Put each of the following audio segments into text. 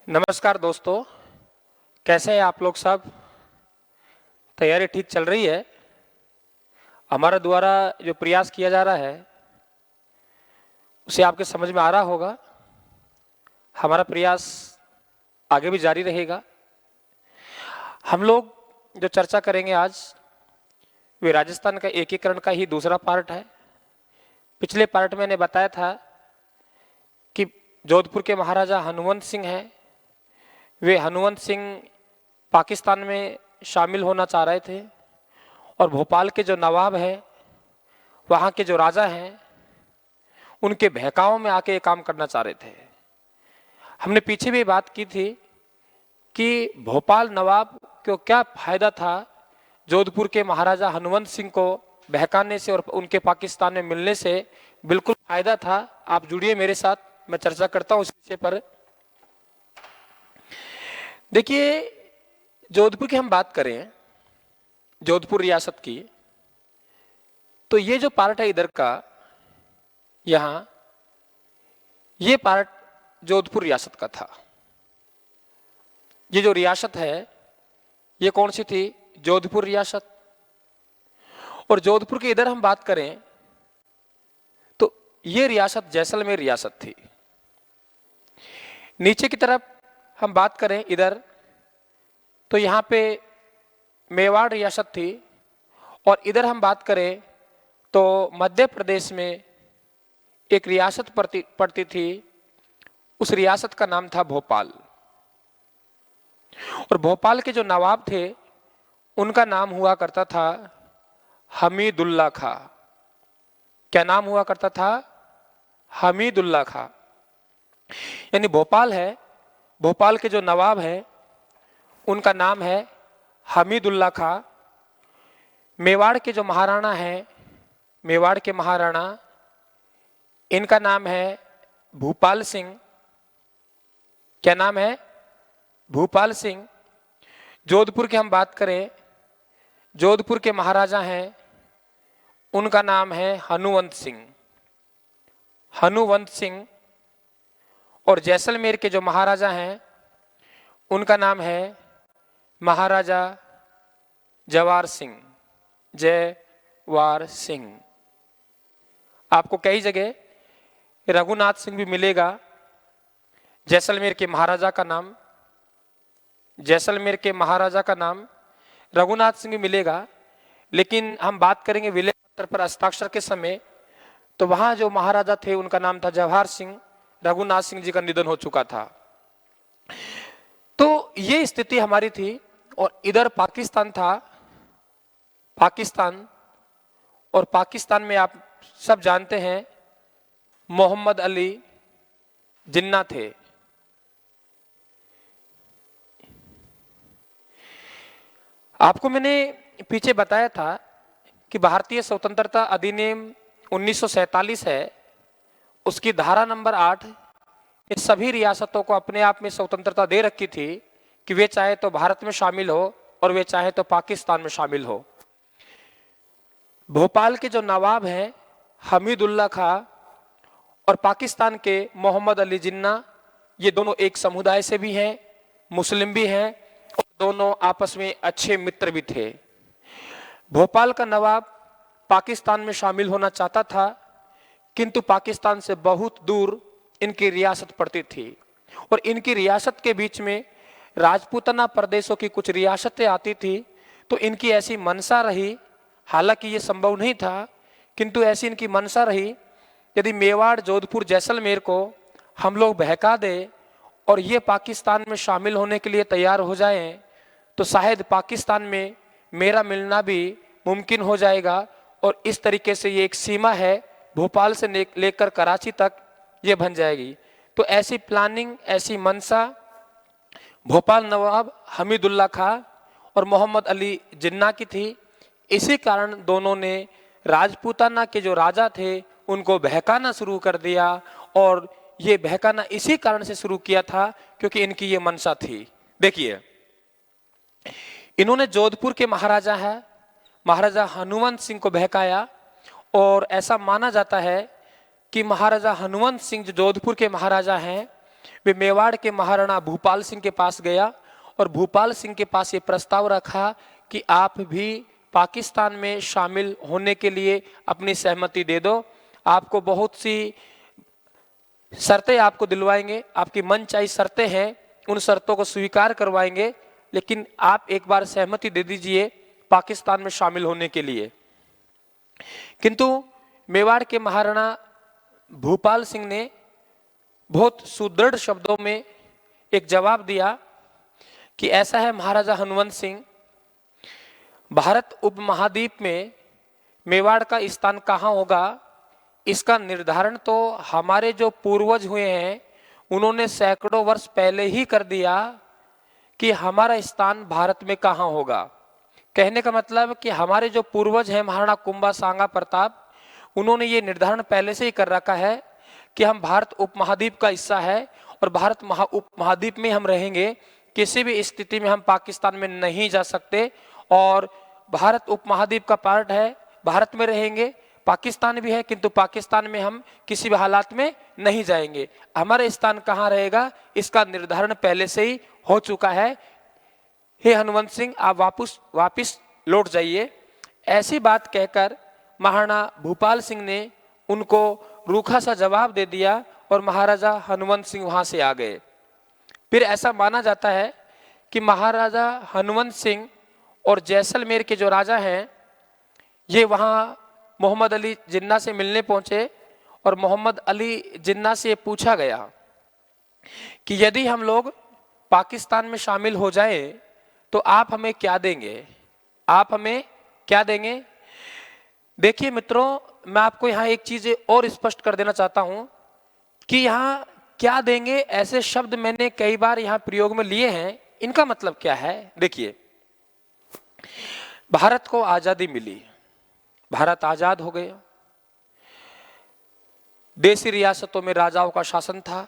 नमस्कार दोस्तों, कैसे हैं आप लोग सब। तैयारी ठीक चल रही है। हमारा द्वारा जो प्रयास किया जा रहा है उसे आपके समझ में आ रहा होगा। हमारा प्रयास आगे भी जारी रहेगा। हम लोग जो चर्चा करेंगे आज वे राजस्थान का एकीकरण का ही दूसरा पार्ट है। पिछले पार्ट में मैंने बताया था कि जोधपुर के महाराजा हनुमंत सिंह हैं। वे हनुमंत सिंह पाकिस्तान में शामिल होना चाह रहे थे और भोपाल के जो नवाब हैं, वहाँ के जो राजा हैं, उनके बहकाव में आके ये काम करना चाह रहे थे। हमने पीछे भी बात की थी कि भोपाल नवाब को क्या फायदा था जोधपुर के महाराजा हनुमंत सिंह को बहकाने से और उनके पाकिस्तान में मिलने से। बिल्कुल फायदा था। आप जुड़िए मेरे साथ, मैं चर्चा करता हूँ इस विषय पर। देखिए, जोधपुर की हम बात करें, जोधपुर रियासत की, तो ये जो पार्ट है इधर का, यहां ये पार्ट जोधपुर रियासत का था। ये जो रियासत है ये कौन सी थी? जोधपुर रियासत। और जोधपुर के इधर हम बात करें तो ये रियासत जैसलमेर रियासत थी। नीचे की तरफ हम बात करें इधर तो यहां पे मेवाड़ रियासत थी। और इधर हम बात करें तो मध्य प्रदेश में एक रियासत पड़ती थी। उस रियासत का नाम था भोपाल। और भोपाल के जो नवाब थे उनका नाम हुआ करता था हमीदुल्ला खां। क्या नाम हुआ करता था? हमीदुल्ला खां। यानी भोपाल है, भोपाल के जो नवाब है उनका नाम है हमीदुल्ला खां। मेवाड़ के जो महाराणा हैं, मेवाड़ के महाराणा, इनका नाम है भूपाल सिंह। क्या नाम है? भूपाल सिंह। जोधपुर की हम बात करें, जोधपुर के महाराजा हैं, उनका नाम है हनुवंत सिंह, हनुवंत सिंह। और जैसलमेर के जो महाराजा हैं उनका नाम है महाराजा जवार सिंह, जयवार सिंह। आपको कई जगह रघुनाथ सिंह भी मिलेगा। जैसलमेर के महाराजा का नाम, जैसलमेर के महाराजा का नाम रघुनाथ सिंह भी मिलेगा। लेकिन हम बात करेंगे विलय पत्र पर हस्ताक्षर के समय, तो वहां जो महाराजा थे उनका नाम था जवाहर सिंह। रघुनाथ सिंह जी का निधन हो चुका था। तो ये स्थिति हमारी थी। और इधर पाकिस्तान था, पाकिस्तान। और पाकिस्तान में आप सब जानते हैं मोहम्मद अली जिन्ना थे। आपको मैंने पीछे बताया था कि भारतीय स्वतंत्रता अधिनियम 1947 है, उसकी धारा नंबर 8 इस सभी रियासतों को अपने आप में स्वतंत्रता दे रखी थी कि वे चाहे तो भारत में शामिल हो और वे चाहे तो पाकिस्तान में शामिल हो। भोपाल के जो नवाब हैं हमीदुल्ला खां और पाकिस्तान के मोहम्मद अली जिन्ना, ये दोनों एक समुदाय से भी हैं, मुस्लिम भी हैं और दोनों आपस में अच्छे मित्र भी थे। भोपाल का नवाब पाकिस्तान में शामिल होना चाहता था, किंतु पाकिस्तान से बहुत दूर इनकी रियासत पड़ती थी। और इनकी रियासत के बीच में राजपूताना प्रदेशों की कुछ रियासतें आती थी। तो इनकी ऐसी मनसा रही, हालांकि ये संभव नहीं था, किंतु ऐसी इनकी मनसा रही, यदि मेवाड़, जोधपुर, जैसलमेर को हम लोग बहका दें और ये पाकिस्तान में शामिल होने के लिए तैयार हो जाएं, तो शायद पाकिस्तान में मेरा मिलना भी मुमकिन हो जाएगा। और इस तरीके से ये एक सीमा है, भोपाल से लेकर कराची तक ये बन जाएगी। तो ऐसी प्लानिंग, ऐसी मनसा भोपाल नवाब हमीदुल्ला खां और मोहम्मद अली जिन्ना की थी। इसी कारण दोनों ने राजपूताना के जो राजा थे उनको बहकाना शुरू कर दिया। और ये बहकाना इसी कारण से शुरू किया था क्योंकि इनकी ये मनसा थी। देखिए, इन्होंने जोधपुर के महाराजा है, महाराजा हनुमंत सिंह को बहकाया। और ऐसा माना जाता है कि महाराजा हनुमंत सिंह जो जोधपुर के महाराजा हैं, वे मेवाड़ के महाराणा भूपाल सिंह के पास गया और भूपाल सिंह के पास ये प्रस्ताव रखा कि आप भी पाकिस्तान में शामिल होने के लिए अपनी सहमति दे दो। आपको बहुत सी शर्तें आपको दिलवाएंगे, आपकी मनचाही शर्तें हैं, उन शर्तों को स्वीकार करवाएंगे, लेकिन आप एक बार सहमति दे दीजिए पाकिस्तान में शामिल होने के लिए। किंतु मेवाड़ के महाराणा भूपाल सिंह ने बहुत सुदृढ़ शब्दों में एक जवाब दिया कि ऐसा है महाराजा हनुमंत सिंह, भारत उपमहाद्वीप में मेवाड़ का स्थान कहाँ होगा इसका निर्धारण तो हमारे जो पूर्वज हुए हैं उन्होंने सैकड़ों वर्ष पहले ही कर दिया कि हमारा स्थान भारत में कहाँ होगा। कहने का मतलब कि हमारे जो पूर्वज हैं महाराणा कुंभा सांगा प्रताप, उन्होंने ये निर्धारण पहले से ही कर रखा है कि हम भारत उपमहाद्वीप का हिस्सा है और भारत उपमहाद्वीप में हम रहेंगे, किसी भी स्थिति में हम पाकिस्तान में नहीं जा सकते और भारत उपमहाद्वीप का पार्ट है, भारत में रहेंगे, पाकिस्तान भी है किंतु पाकिस्तान में हम किसी भी हालात में नहीं जाएंगे। हमारा स्थान कहाँ रहेगा इसका निर्धारण पहले से ही हो चुका है। हे हनुमंत सिंह, आप वापिस लौट जाइए। ऐसी बात कहकर महाराणा भूपाल सिंह ने उनको रूखा सा जवाब दे दिया और महाराजा हनुमंत सिंह वहां से आ गए। फिर ऐसा माना जाता है कि महाराजा हनुमंत सिंह और जैसलमेर के जो राजा हैं ये वहाँ मोहम्मद अली जिन्ना से मिलने पहुंचे और मोहम्मद अली जिन्ना से पूछा गया कि यदि हम लोग पाकिस्तान में शामिल हो जाए तो आप हमें क्या देंगे, आप हमें क्या देंगे। देखिए मित्रों, मैं आपको यहाँ एक चीज और स्पष्ट कर देना चाहता हूं कि यहाँ क्या देंगे ऐसे शब्द मैंने कई बार यहाँ प्रयोग में लिए हैं, इनका मतलब क्या है। देखिए, भारत को आजादी मिली, भारत आजाद हो गया, देसी रियासतों में राजाओं का शासन था,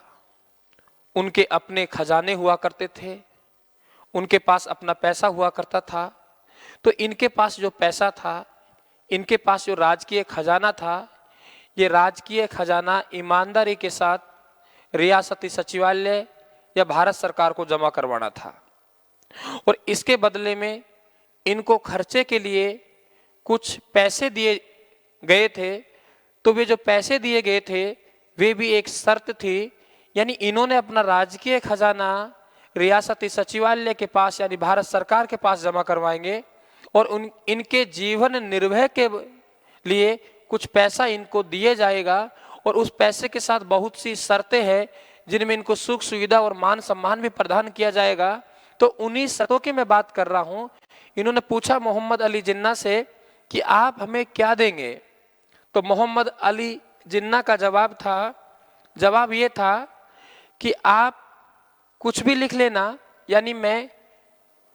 उनके अपने खजाने हुआ करते थे, उनके पास अपना पैसा हुआ करता था। तो इनके पास जो पैसा था, इनके पास जो राजकीय खजाना था, ये राजकीय खजाना ईमानदारी के साथ रियासती सचिवालय या भारत सरकार को जमा करवाना था और इसके बदले में इनको खर्चे के लिए कुछ पैसे दिए गए थे। तो वे जो पैसे दिए गए थे वे भी एक शर्त थी, यानी इन्होंने अपना राजकीय खजाना रियासती सचिवालय के पास यानी भारत सरकार के पास जमा करवाएंगे और इनके जीवन निर्वाह के लिए कुछ पैसा इनको दिए जाएगा और उस पैसे के साथ बहुत सी शर्तें हैं जिनमें इनको सुख सुविधा और मान सम्मान भी प्रदान किया जाएगा। तो उन्हीं शर्तों की मैं बात कर रहा हूं। इन्होंने पूछा मोहम्मद अली जिन्ना से कि आप हमें क्या देंगे, तो मोहम्मद अली जिन्ना का जवाब ये था कि आप कुछ भी लिख लेना, यानी मैं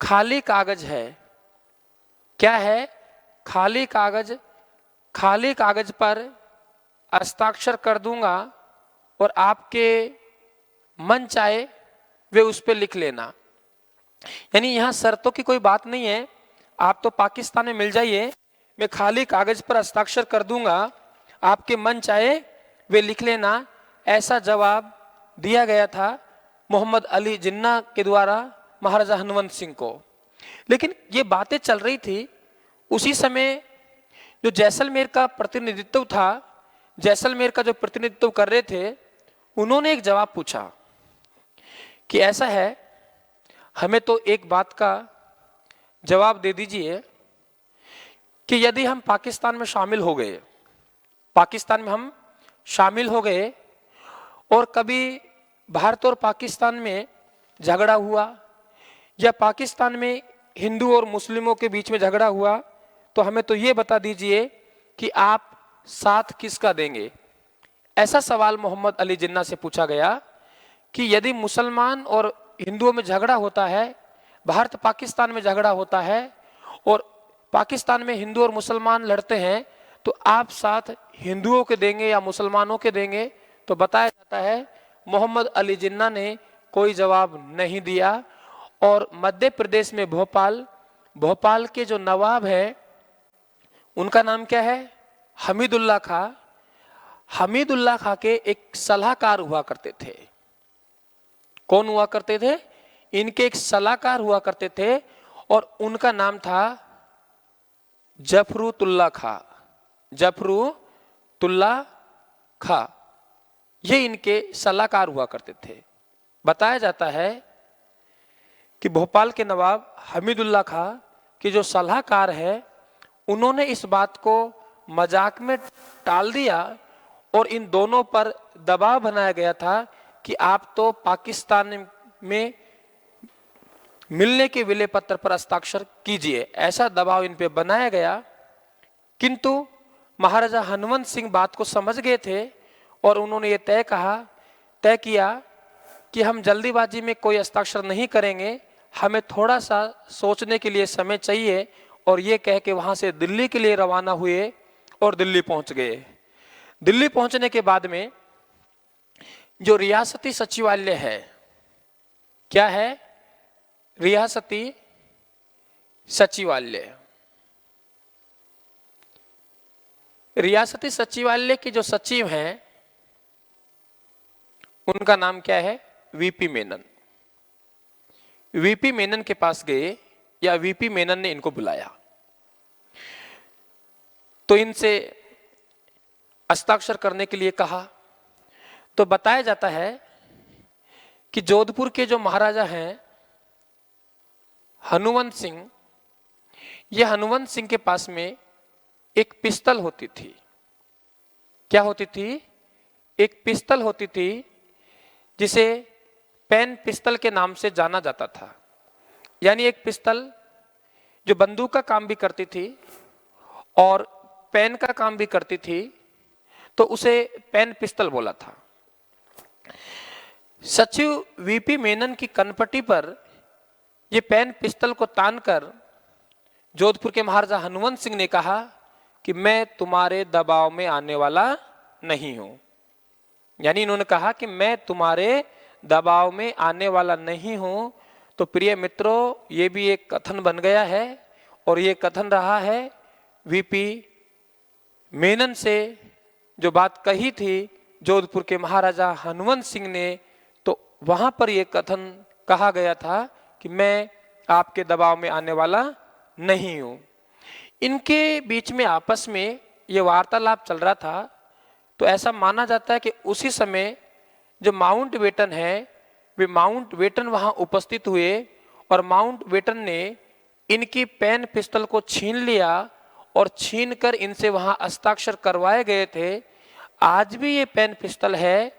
खाली कागज है, क्या है, खाली कागज पर हस्ताक्षर कर दूंगा और आपके मन चाहे वे उस पर लिख लेना। यानी यहां शर्तों की कोई बात नहीं है, आप तो पाकिस्तान में मिल जाइए, मैं खाली कागज पर हस्ताक्षर कर दूंगा, आपके मन चाहे वे लिख लेना। ऐसा जवाब दिया गया था मोहम्मद अली जिन्ना के द्वारा महाराजा हनुमंत सिंह को। लेकिन ये बातें चल रही थी, उसी समय जो जैसलमेर का प्रतिनिधित्व था, जैसलमेर का जो प्रतिनिधित्व कर रहे थे, उन्होंने एक जवाब पूछा कि ऐसा है, हमें तो एक बात का जवाब दे दीजिए कि यदि हम पाकिस्तान में शामिल हो गए, पाकिस्तान में हम शामिल हो गए और कभी भारत और पाकिस्तान में झगड़ा हुआ या पाकिस्तान में हिंदू और मुस्लिमों के बीच में झगड़ा हुआ, तो हमें तो ये बता दीजिए कि आप साथ किसका देंगे। ऐसा सवाल मोहम्मद अली जिन्ना से पूछा गया कि यदि मुसलमान और हिंदुओं में झगड़ा होता है, भारत पाकिस्तान में झगड़ा होता है और पाकिस्तान में हिंदू और मुसलमान लड़ते हैं, तो आप साथ हिंदुओं के देंगे या मुसलमानों के देंगे। तो बताया जाता है मोहम्मद अली जिन्ना ने कोई जवाब नहीं दिया और मध्य प्रदेश में भोपाल के जो नवाब है उनका नाम क्या है, हमीदुल्ला खां के एक सलाहकार हुआ करते थे। कौन हुआ करते थे? इनके एक सलाहकार हुआ करते थे और उनका नाम था जफरुतुल्ला खा। जफरुतुल्ला खा, ये इनके सलाहकार हुआ करते थे। बताया जाता है कि भोपाल के नवाब हमीदुल्ला खा के जो सलाहकार है, उन्होंने इस बात को मजाक में टाल दिया और इन दोनों पर दबाव बनाया गया था कि आप तो पाकिस्तान में मिलने के विले पत्र पर हस्ताक्षर कीजिए, ऐसा दबाव इन पे बनाया गया। किंतु महाराजा हनुमंत सिंह बात को समझ गए थे और उन्होंने ये तय किया कि हम जल्दीबाजी में कोई हस्ताक्षर नहीं करेंगे, हमें थोड़ा सा सोचने के लिए समय चाहिए। और ये कह के वहां से दिल्ली के लिए रवाना हुए और दिल्ली पहुंच गए। दिल्ली पहुंचने के बाद में जो रियासती सचिवालय है, क्या है? रियासती सचिवालय। रियासती सचिवालय के जो सचिव हैं उनका नाम क्या है? वीपी मेनन। वीपी मेनन के पास गए या वीपी मेनन ने इनको बुलाया तो इनसे हस्ताक्षर करने के लिए कहा। तो बताया जाता है कि जोधपुर के जो महाराजा हैं हनुमंत सिंह, ये हनुमंत सिंह के पास में एक पिस्तल होती थी। क्या होती थी? एक पिस्तल होती थी जिसे पेन पिस्तल के नाम से जाना जाता था। यानी एक पिस्तल जो बंदूक का काम भी करती थी और पेन का काम भी करती थी, तो उसे पेन पिस्तल बोला था। सचिव वीपी मेनन की कनपटी पर यह पेन पिस्तल को तानकर जोधपुर के महाराजा हनुमंत सिंह ने कहा कि मैं तुम्हारे दबाव में आने वाला नहीं हूं। यानी इन्होंने कहा कि मैं तुम्हारे दबाव में आने वाला नहीं हूं। तो प्रिय मित्रों, ये भी एक कथन बन गया है और ये कथन रहा है वीपी मेनन से जो बात कही थी जोधपुर के महाराजा हनुमंत सिंह ने, तो वहां पर यह कथन कहा गया था कि मैं आपके दबाव में आने वाला नहीं हूं। इनके बीच में आपस में यह वार्तालाप चल रहा था। तो ऐसा माना जाता है कि उसी समय जो माउंट बेटन है, वे माउंट बेटन वहां उपस्थित हुए और माउंट बेटन ने इनकी पेन पिस्तल को छीन लिया और छीनकर इनसे वहां हस्ताक्षर करवाए गए थे। आज भी ये पेन पिस्तल है,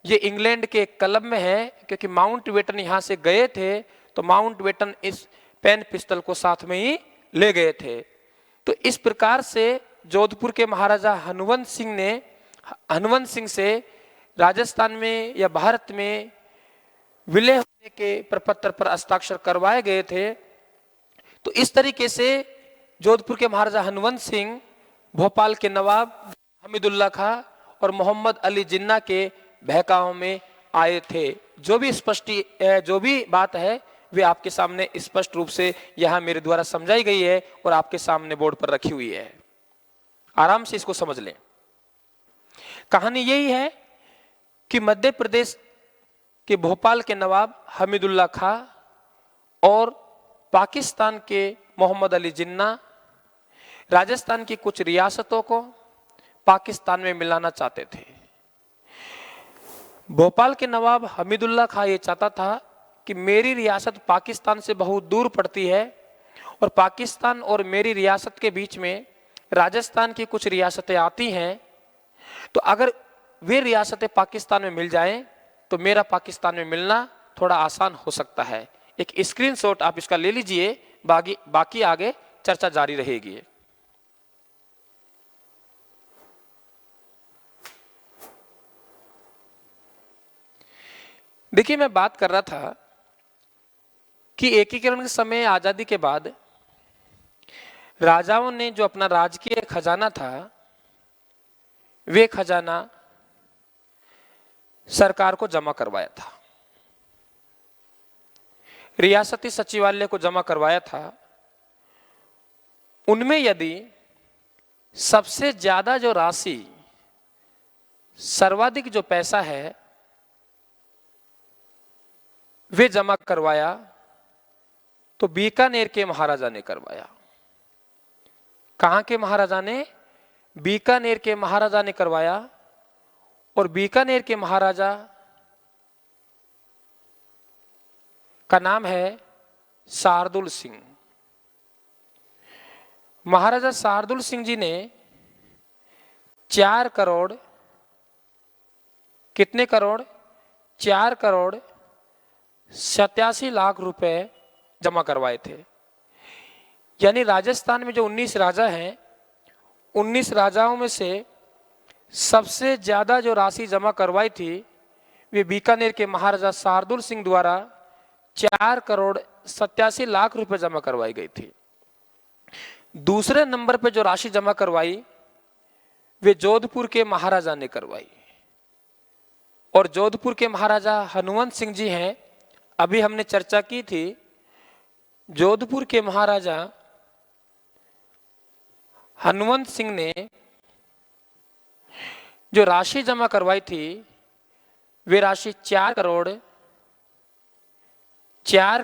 ये इंग्लैंड के क्लब में है, क्योंकि माउंट बेटन यहां से गए थे तो माउंट बेटन इस पेन पिस्तल को साथ में ही ले गए थे। तो इस प्रकार से जोधपुर के महाराजा हनुमंत सिंह से राजस्थान में या भारत में विलय होने के प्रपत्र पर हस्ताक्षर करवाए गए थे। तो इस तरीके से जोधपुर के महाराजा हनुमंत सिंह भोपाल के नवाब हमीदुल्ला खां और मोहम्मद अली जिन्ना के बहकावे में आए थे। जो भी बात है वे आपके सामने स्पष्ट रूप से यहां मेरे द्वारा समझाई गई है और आपके सामने बोर्ड पर रखी हुई है। आराम से इसको समझ लें। कहानी यही है कि मध्य प्रदेश के भोपाल के नवाब हमीदुल्ला खां और पाकिस्तान के मोहम्मद अली जिन्ना राजस्थान की कुछ रियासतों को पाकिस्तान में मिलाना चाहते थे। भोपाल के नवाब हमीदुल्ला खां ये चाहता था कि मेरी रियासत पाकिस्तान से बहुत दूर पड़ती है और पाकिस्तान और मेरी रियासत के बीच में राजस्थान की कुछ रियासतें आती हैं, तो अगर वे रियासतें पाकिस्तान में मिल जाएं तो मेरा पाकिस्तान में मिलना थोड़ा आसान हो सकता है। एक स्क्रीनशॉट आप इसका ले लीजिए, बाकी आगे चर्चा जारी रहेगी। देखिए, मैं बात कर रहा था कि एकीकरण के समय आजादी के बाद राजाओं ने जो अपना राजकीय खजाना था, वे खजाना सरकार को जमा करवाया था, रियासती सचिवालय को जमा करवाया था। उनमें यदि सबसे ज्यादा जो राशि, सर्वाधिक जो पैसा है वे जमा करवाया तो बीकानेर के महाराजा ने करवाया। कहां के महाराजा ने? बीकानेर के महाराजा ने करवाया। और बीकानेर के महाराजा का नाम है शार्दुल सिंह। महाराजा शार्दुल सिंह जी ने 4 करोड़, कितने करोड़? 4 करोड़ 87 लाख रुपए जमा करवाए थे। यानी राजस्थान में जो 19 राजा हैं, 19 राजाओं में से सबसे ज्यादा जो राशि जमा करवाई थी वे बीकानेर के महाराजा शार्दुल सिंह द्वारा 4 करोड़ 87 लाख रुपए जमा करवाई गई थी। दूसरे नंबर पर जो राशि जमा करवाई वे जोधपुर के महाराजा ने करवाई। और जोधपुर के महाराजा हनुमंत सिंह जी हैं। अभी हमने चर्चा की थी, जोधपुर के महाराजा हनुमंत सिंह ने जो राशि जमा करवाई थी वे राशि 4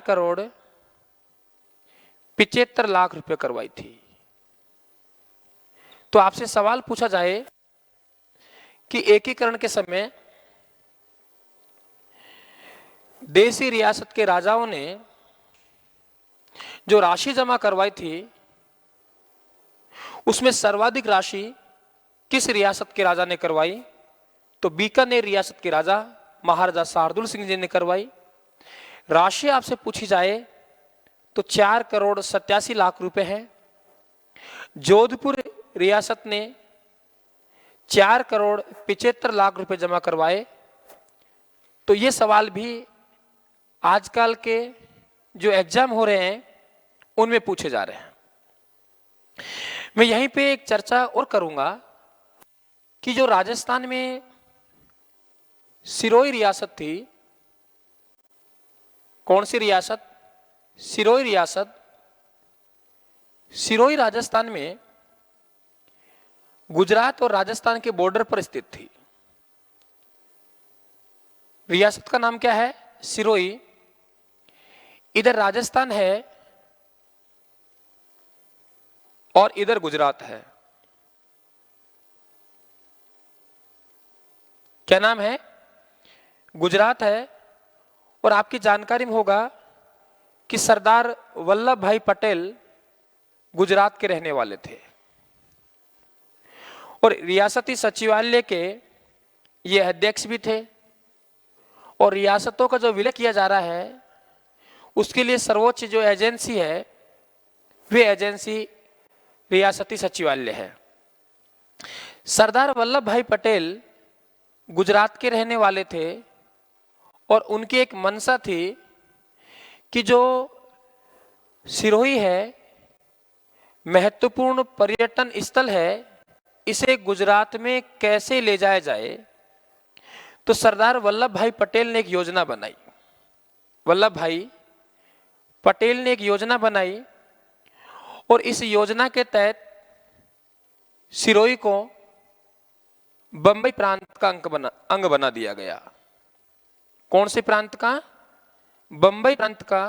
करोड़ 75 लाख रुपए करवाई थी। तो आपसे सवाल पूछा जाए कि एकीकरण के समय देशी रियासत के राजाओं ने जो राशि जमा करवाई थी उसमें सर्वाधिक राशि किस रियासत के राजा ने करवाई? तो बीकानेर रियासत के राजा महाराजा शार्दुल सिंह जी ने करवाई। राशि आपसे पूछी जाए तो 4 करोड़ 87 लाख रुपए है। जोधपुर रियासत ने 4 करोड़ 75 लाख रुपए जमा करवाए। तो ये सवाल भी आजकल के जो एग्जाम हो रहे हैं उनमें पूछे जा रहे हैं। मैं यहीं पे एक चर्चा और करूंगा कि जो राजस्थान में सिरोही रियासत थी, कौन सी रियासत? सिरोही रियासत। सिरोही राजस्थान में गुजरात और राजस्थान के बॉर्डर पर स्थित थी। रियासत का नाम क्या है? सिरोही। इधर राजस्थान है और इधर गुजरात है। क्या नाम है? गुजरात है। और आपकी जानकारी में होगा कि सरदार वल्लभ भाई पटेल गुजरात के रहने वाले थे और रियासती सचिवालय के ये अध्यक्ष भी थे। और रियासतों का जो विलय किया जा रहा है उसके लिए सर्वोच्च जो एजेंसी है वे एजेंसी रियासती सचिवालय है। सरदार वल्लभ भाई पटेल गुजरात के रहने वाले थे और उनकी एक मंशा थी कि जो सिरोही है महत्वपूर्ण पर्यटन स्थल है, इसे गुजरात में कैसे ले जाया जाए। तो सरदार वल्लभ भाई पटेल ने एक योजना बनाई। वल्लभ भाई पटेल ने एक योजना बनाई और इस योजना के तहत सिरोही को बंबई प्रांत का अंग बना दिया गया। कौन से प्रांत का? बंबई प्रांत का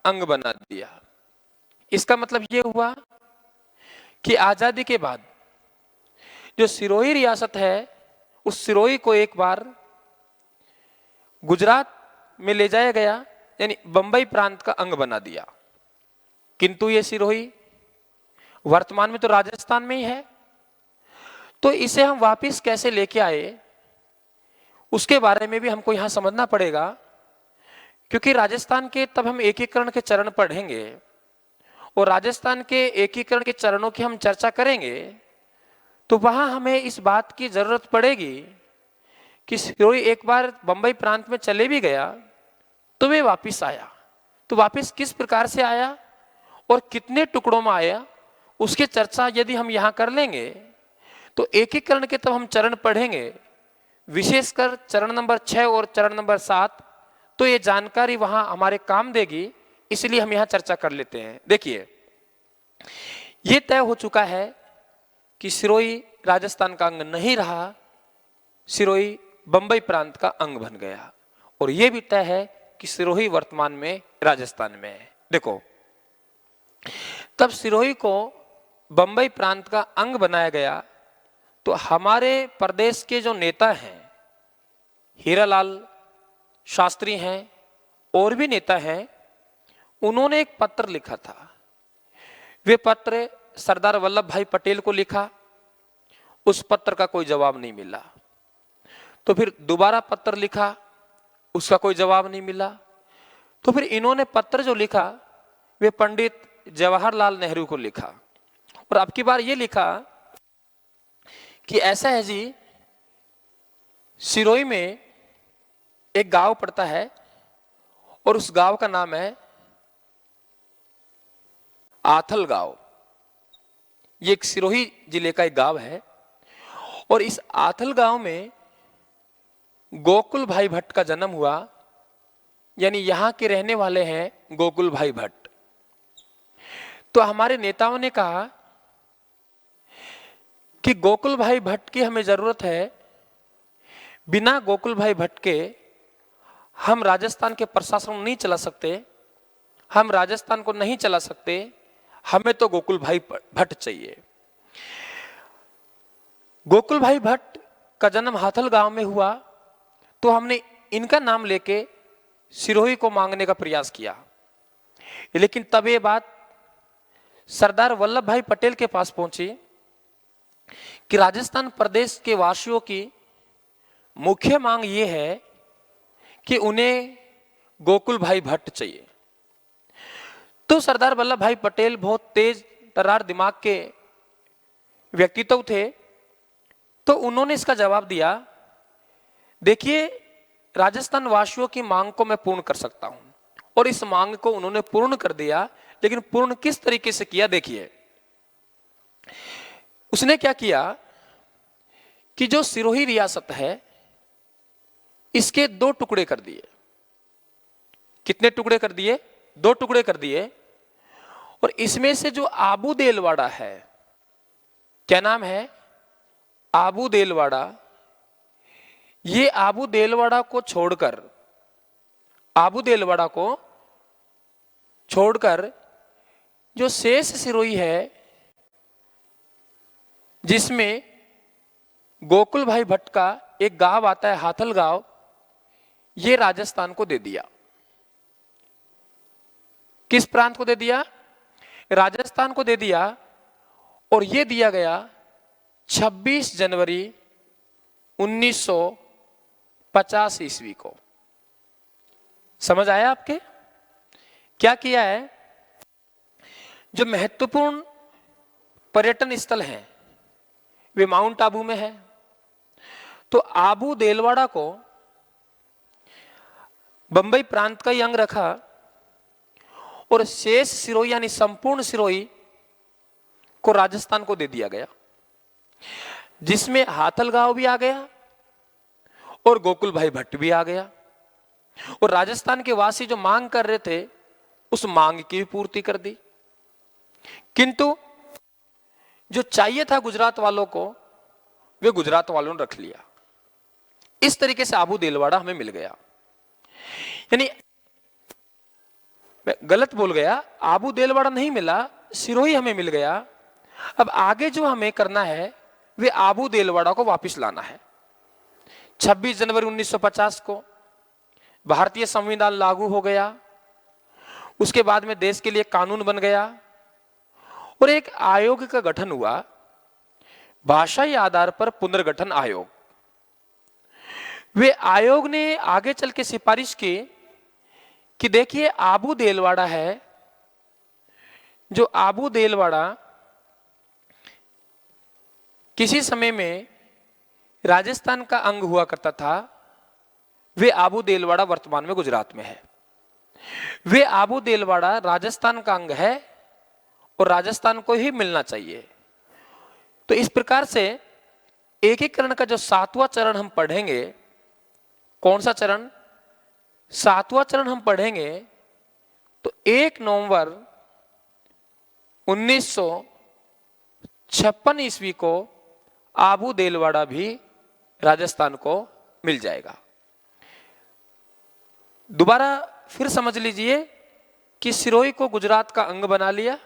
अंग बना दिया। इसका मतलब यह हुआ कि आजादी के बाद जो सिरोही रियासत है उस सिरोही को एक बार गुजरात में ले जाया गया, यानी बंबई प्रांत का अंग बना दिया। किंतु ये सिरोही वर्तमान में तो राजस्थान में ही है। तो इसे हम वापस कैसे लेके आए उसके बारे में भी हमको यहां समझना पड़ेगा, क्योंकि राजस्थान के तब हम एकीकरण के चरण पढ़ेंगे और राजस्थान के एकीकरण के चरणों की हम चर्चा करेंगे तो वहां हमें इस बात की जरूरत पड़ेगी कि सिरोही एक बार बंबई प्रांत में चले भी गया तो वे वापिस आया, तो वापिस किस प्रकार से आया और कितने टुकड़ों में आया उसकी चर्चा यदि हम यहां कर लेंगे तो एकीकरण के तब हम चरण पढ़ेंगे, विशेषकर चरण नंबर 6 और चरण नंबर 7, तो ये जानकारी वहां हमारे काम देगी। इसलिए हम यहां चर्चा कर लेते हैं। देखिए, यह तय हो चुका है कि सिरोही राजस्थान का अंग नहीं रहा, सिरोही बंबई प्रांत का अंग बन गया। और यह भी तय है कि सिरोही वर्तमान में राजस्थान में है। देखो, तब सिरोही को बंबई प्रांत का अंग बनाया गया, तो हमारे प्रदेश के जो नेता हैं, हीरालाल शास्त्री हैं और भी नेता हैं, उन्होंने एक पत्र लिखा था। वे पत्र सरदार वल्लभ भाई पटेल को लिखा, उस पत्र का कोई जवाब नहीं मिला। तो फिर दोबारा पत्र लिखा, उसका कोई जवाब नहीं मिला। तो फिर इन्होंने पत्र जो लिखा वे पंडित जवाहरलाल नेहरू को लिखा, और अब की बार ये लिखा कि ऐसा है जी, सिरोही में एक गांव पड़ता है और उस गांव का नाम है आथल गांव। ये एक सिरोही जिले का एक गांव है, और इस आथल गांव में गोकुल भाई भट्ट का जन्म हुआ, यानी यहां के रहने वाले हैं गोकुल भाई भट्ट। तो हमारे नेताओं ने कहा कि गोकुल भाई भट्ट की हमें जरूरत है, बिना गोकुल भाई भट्ट के हम राजस्थान के प्रशासन नहीं चला सकते, हम राजस्थान को नहीं चला सकते, हमें तो गोकुल भाई भट्ट चाहिए। गोकुल भाई भट्ट का जन्म हाथल गांव में हुआ, तो हमने इनका नाम लेके सिरोही को मांगने का प्रयास किया। लेकिन तब ये बात सरदार वल्लभ भाई पटेल के पास पहुंची कि राजस्थान प्रदेश के वासियों की मुख्य मांग ये है कि उन्हें गोकुल भाई भट्ट चाहिए। तो सरदार वल्लभ भाई पटेल बहुत तेज तर्रार दिमाग के व्यक्तित्व थे, तो उन्होंने इसका जवाब दिया, देखिए राजस्थान वासियों की मांग को मैं पूर्ण कर सकता हूं, और इस मांग को उन्होंने पूर्ण कर दिया। लेकिन पूर्ण किस तरीके से किया, देखिए उसने क्या किया कि जो सिरोही रियासत है इसके 2 टुकड़े कर दिए। कितने टुकड़े कर दिए? 2 टुकड़े कर दिए। और इसमें से जो आबू देलवाड़ा है, क्या नाम है? आबू देलवाड़ा। ये आबू देलवाड़ा को छोड़कर, आबू देलवाड़ा को छोड़कर जो शेष सिरोही है, जिसमें गोकुल भाई भट्ट का एक गांव आता है हाथल गांव, ये राजस्थान को दे दिया। किस प्रांत को दे दिया? राजस्थान को दे दिया। और ये दिया गया 26 जनवरी 1950 ईस्वी को। समझ आया आपके? क्या किया है? जो महत्वपूर्ण पर्यटन स्थल हैं वे माउंट आबू में है, तो आबू देलवाड़ा को बंबई प्रांत का ही अंग रखा, और शेष सिरोही यानी संपूर्ण सिरोही को राजस्थान को दे दिया गया, जिसमें हाथल गांव भी आ गया और गोकुल भाई भट्ट भी आ गया। और राजस्थान के वासी जो मांग कर रहे थे उस मांग की भी पूर्ति कर दी। किंतु जो चाहिए था गुजरात वालों को, वे गुजरात वालों ने रख लिया। इस तरीके से आबू देलवाड़ा हमें मिल गया। यानी मैं गलत बोल गया, आबू देलवाड़ा नहीं मिला, सिरोही हमें मिल गया। अब आगे जो हमें करना है वे आबू देलवाड़ा को वापस लाना है। 26 जनवरी 1950 को भारतीय संविधान लागू हो गया। उसके बाद में देश के लिए कानून बन गया और एक आयोग का गठन हुआ, भाषाई आधार पर पुनर्गठन आयोग। वे आयोग ने आगे चल के सिफारिश की कि देखिए आबू देलवाड़ा है, जो आबू देलवाड़ा किसी समय में राजस्थान का अंग हुआ करता था, वे आबू देलवाड़ा वर्तमान में गुजरात में है। वे आबू देलवाड़ा राजस्थान का अंग है और राजस्थान को ही मिलना चाहिए। तो इस प्रकार से एकीकरण का जो 7वां चरण हम पढ़ेंगे, कौन सा चरण? 7वां चरण हम पढ़ेंगे तो 1 नवंबर 1956 ईस्वी को आबू देलवाड़ा भी राजस्थान को मिल जाएगा। दोबारा फिर समझ लीजिए कि सिरोही को गुजरात का अंग बना लिया,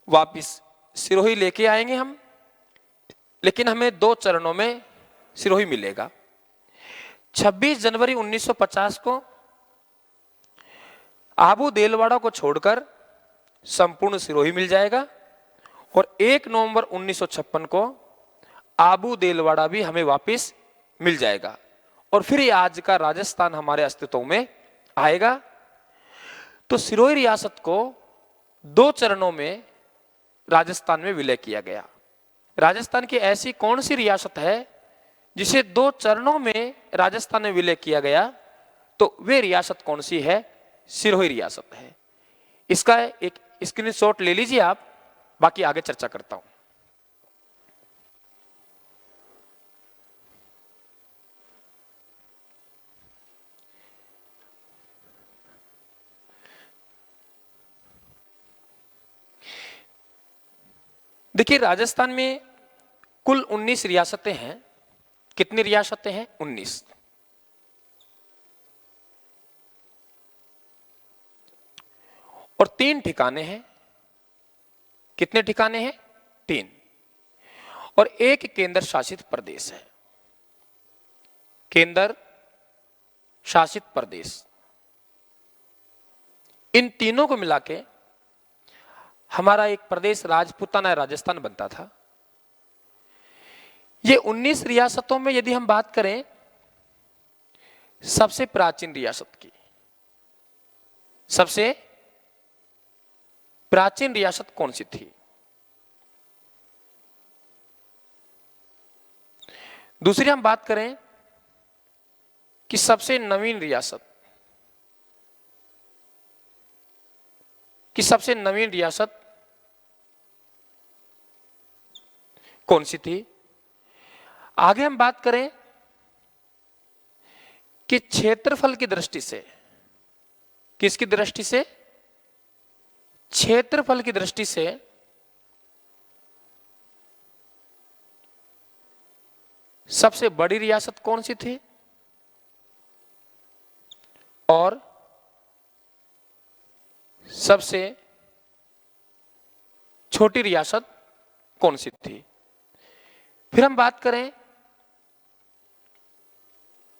वापिस सिरोही लेके आएंगे हम, लेकिन हमें 2 चरणों में सिरोही मिलेगा। 26 जनवरी 1950 को आबू देलवाड़ा को छोड़कर संपूर्ण सिरोही मिल जाएगा और 1 नवंबर 1956 को आबू देलवाड़ा भी हमें वापस मिल जाएगा और फिर ये आज का राजस्थान हमारे अस्तित्व में आएगा। तो सिरोही रियासत को 2 चरणों में राजस्थान में विलय किया गया। राजस्थान की ऐसी कौन सी रियासत है जिसे 2 चरणों में राजस्थान में विलय किया गया? तो वे रियासत कौन सी है? सिरोही रियासत है। इसका एक स्क्रीनशॉट ले लीजिए आप, बाकी आगे चर्चा करता हूं। देखिए, राजस्थान में कुल 19 रियासतें हैं। कितनी रियासतें हैं? 19। और 3 ठिकाने हैं। कितने ठिकाने हैं? 3। और 1 केंद्र शासित प्रदेश है। केंद्र शासित प्रदेश, इन तीनों को मिला के हमारा एक प्रदेश राजपूताना राजस्थान बनता था। ये 19 रियासतों में यदि हम बात करें सबसे प्राचीन रियासत की, सबसे प्राचीन रियासत कौन सी थी? दूसरी हम बात करें कि सबसे नवीन रियासत, कि सबसे नवीन रियासत कौन सी थी? आगे हम बात करें कि क्षेत्रफल की दृष्टि से, किसकी दृष्टि से? क्षेत्रफल की दृष्टि से सबसे बड़ी रियासत कौन सी थी और सबसे छोटी रियासत कौन सी थी? फिर हम बात करें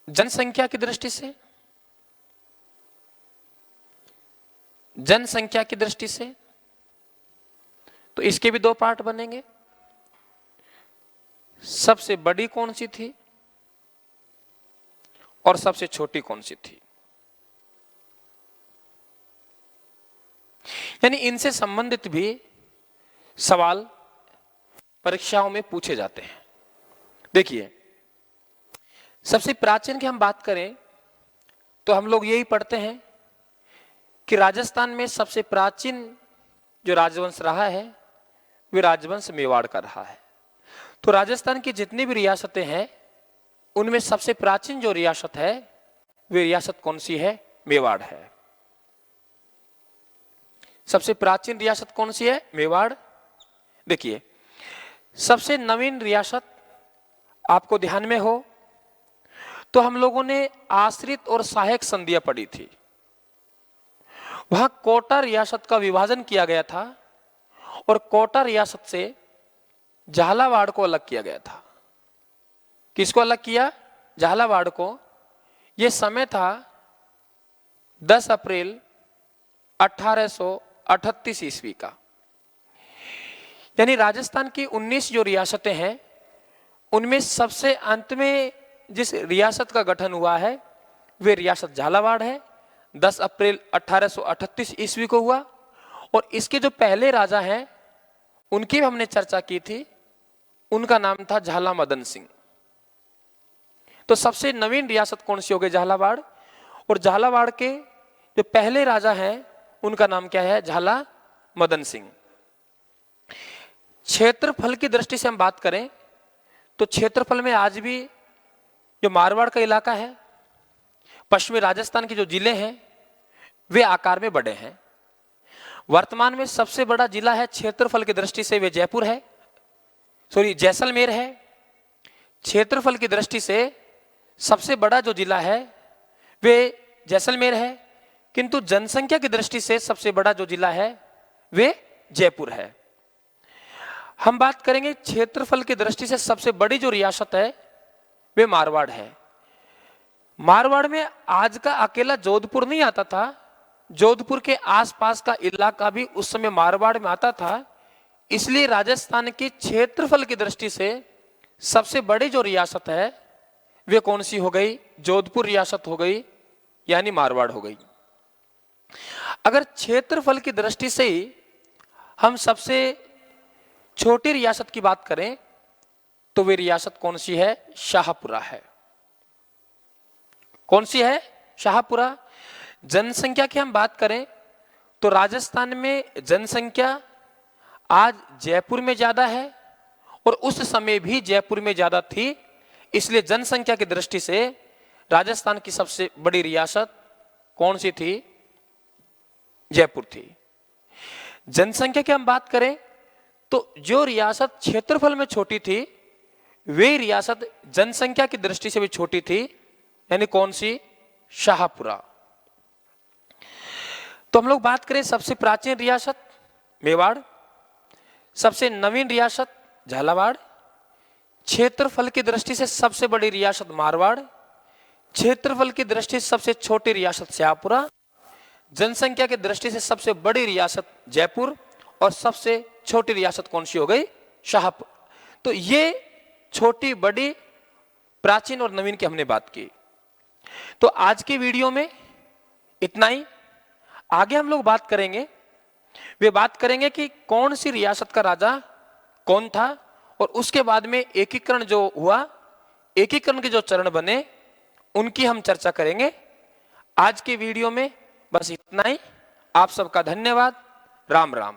जनसंख्या की दृष्टि से, जनसंख्या की दृष्टि से तो इसके भी 2 पार्ट बनेंगे। सबसे बड़ी कौन सी थी और सबसे छोटी कौन सी थी? यानी इनसे संबंधित भी सवाल परीक्षाओं में पूछे जाते हैं। देखिए, सबसे प्राचीन की हम बात करें तो हम लोग यही पढ़ते हैं कि राजस्थान में सबसे प्राचीन जो राजवंश रहा है वे राजवंश मेवाड़ का रहा है। तो राजस्थान की जितनी भी रियासतें हैं उनमें सबसे प्राचीन जो रियासत है वे रियासत कौन सी है? मेवाड़ है। सबसे प्राचीन रियासत कौन सी है? मेवाड़। देखिए, सबसे नवीन रियासत आपको ध्यान में हो तो हम लोगों ने आश्रित और सहायक संधियां पढ़ी थी। वहां कोटा रियासत का विभाजन किया गया था और कोटा रियासत से झालावाड़ को अलग किया गया था। किसको अलग किया? झालावाड़ को। यह समय था 10 अप्रैल 1838 ईस्वी का। यानी राजस्थान की 19 जो रियासतें हैं उनमें सबसे अंत में जिस रियासत का गठन हुआ है वे रियासत झालावाड़ है। 10 अप्रैल 1838 ईस्वी को हुआ और इसके जो पहले राजा हैं उनकी भी हमने चर्चा की थी। उनका नाम था झाला मदन सिंह। तो सबसे नवीन रियासत कौन सी हो गई? झालावाड़। और झालावाड़ के जो पहले राजा हैं उनका नाम क्या है? झाला मदन सिंह। क्षेत्रफल की दृष्टि से हम बात करें तो क्षेत्रफल में आज भी जो मारवाड़ का इलाका है, पश्चिमी राजस्थान के जो जिले हैं वे आकार में बड़े हैं। वर्तमान में सबसे बड़ा जिला है क्षेत्रफल की दृष्टि से वे जयपुर है, जैसलमेर है। क्षेत्रफल की दृष्टि से सबसे बड़ा जो जिला है वे जैसलमेर है। किंतु जनसंख्या की दृष्टि से सबसे बड़ा जो जिला है वे जयपुर है। हम बात करेंगे क्षेत्रफल की दृष्टि से सबसे बड़ी जो रियासत है वे मारवाड़ है। मारवाड़ में आज का अकेला जोधपुर नहीं आता था, जोधपुर के आसपास का इलाका भी उस समय मारवाड़ में आता था। इसलिए राजस्थान की क्षेत्रफल की दृष्टि से सबसे बड़ी जो रियासत है वे कौन सी हो गई? जोधपुर रियासत हो गई, यानी मारवाड़ हो गई। अगर क्षेत्रफल की दृष्टि से ही हम सबसे छोटी रियासत की बात करें तो वे रियासत कौन सी है? शाहपुरा है। कौन सी है? शाहपुरा। जनसंख्या की हम बात करें तो राजस्थान में जनसंख्या आज जयपुर में ज्यादा है और उस समय भी जयपुर में ज्यादा थी। इसलिए जनसंख्या की दृष्टि से राजस्थान की सबसे बड़ी रियासत कौन सी थी? जयपुर थी। जनसंख्या की हम बात करें तो जो रियासत क्षेत्रफल में छोटी थी वे रियासत जनसंख्या की दृष्टि से भी छोटी थी, यानी कौन सी? शाहपुरा। तो हम लोग बात करें सबसे प्राचीन रियासत मेवाड़, सबसे नवीन रियासत झालावाड़, क्षेत्रफल की दृष्टि से सबसे बड़ी रियासत मारवाड़, क्षेत्रफल की दृष्टि से सबसे छोटी रियासत शाहपुरा, जनसंख्या की दृष्टि से सबसे बड़ी रियासत जयपुर और सबसे छोटी रियासत कौन सी हो गई? शाहपुर। तो ये छोटी, बड़ी, प्राचीन और नवीन की हमने बात की। तो आज की वीडियो में इतना ही। आगे हम लोग बात करेंगे, वे बात करेंगे कि कौन सी रियासत का राजा कौन था और उसके बाद में एकीकरण जो हुआ, एकीकरण के जो चरण बने उनकी हम चर्चा करेंगे। आज के वीडियो में बस इतना ही। आप सबका धन्यवाद। राम राम।